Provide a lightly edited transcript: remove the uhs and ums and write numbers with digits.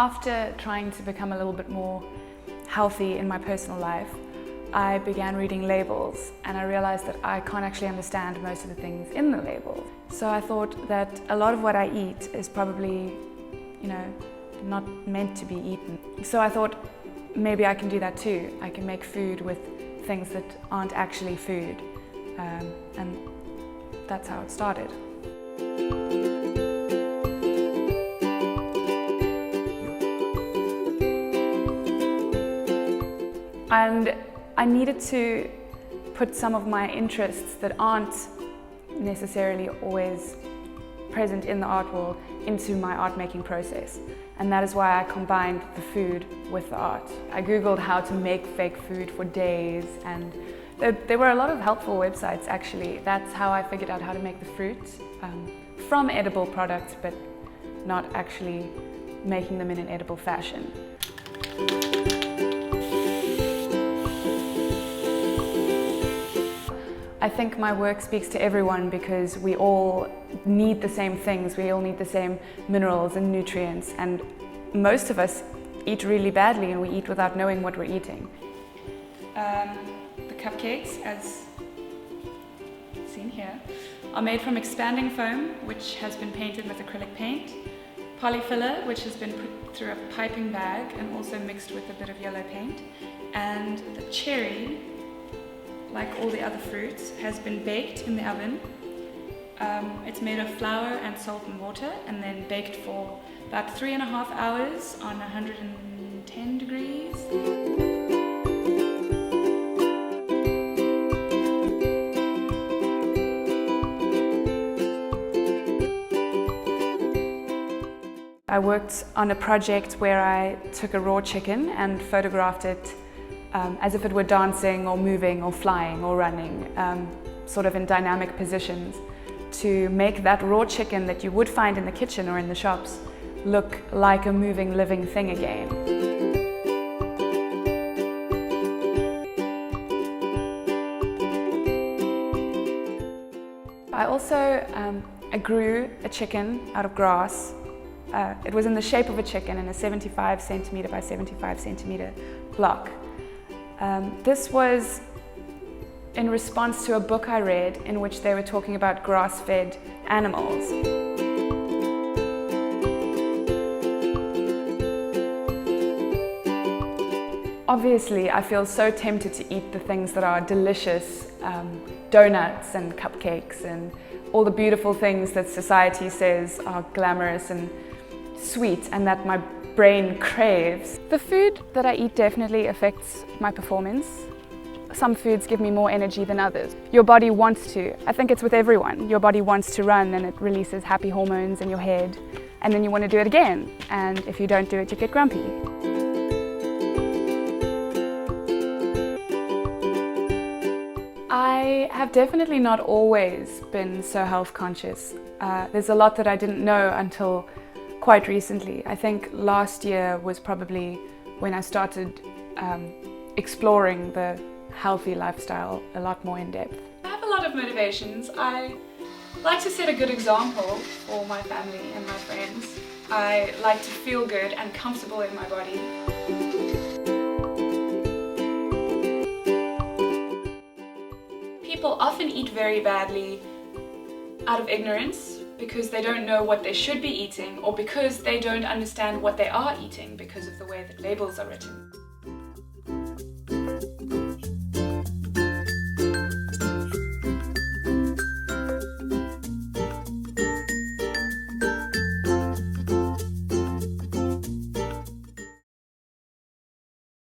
After trying to become a little bit more healthy in my personal life, I began reading labels and I realized that I can't actually understand most of the things in the labels. So I thought that a lot of what I eat is probably, not meant to be eaten. So I thought maybe I can do that too. I can make food with things that aren't actually food. And that's how it started. And I needed to put some of my interests that aren't necessarily always present in the art world into my art making process. And that is why I combined the food with the art. I googled how to make fake food for days, and there were a lot of helpful websites actually. That's how I figured out how to make the fruit from edible products, but not actually making them in an edible fashion. I think my work speaks to everyone because we all need the same things. We all need the same minerals and nutrients, and most of us eat really badly and we eat without knowing what we're eating. The cupcakes, as seen here, are made from expanding foam, which has been painted with acrylic paint, polyfiller, which has been put through a piping bag and also mixed with a bit of yellow paint, and the cherry, like all the other fruits, has been baked in the oven. It's made of flour and salt and water and then baked for about 3.5 hours on 110 degrees. I worked on a project where I took a raw chicken and photographed it as if it were dancing or moving or flying or running, sort of in dynamic positions, to make that raw chicken that you would find in the kitchen or in the shops look like a moving, living thing again. I also I grew a chicken out of grass. It was in the shape of a chicken in a 75 centimeter by 75 centimeter block. This was in response to a book I read in which they were talking about grass-fed animals. Obviously, I feel so tempted to eat the things that are delicious, donuts and cupcakes and all the beautiful things that society says are glamorous and sweet and that my brain craves. The food that I eat definitely affects my performance. Some foods give me more energy than others. Your body wants to. I think it's with everyone. Your body wants to run and it releases happy hormones in your head, and then you want to do it again. And if you don't do it, you get grumpy. I have definitely not always been so health conscious. There's a lot that I didn't know until quite recently. I think last year was probably when I started exploring the healthy lifestyle a lot more in depth. I have a lot of motivations. I like to set a good example for my family and my friends. I like to feel good and comfortable in my body. People often eat very badly out of ignorance, because they don't know what they should be eating or because they don't understand what they are eating because of the way that labels are written.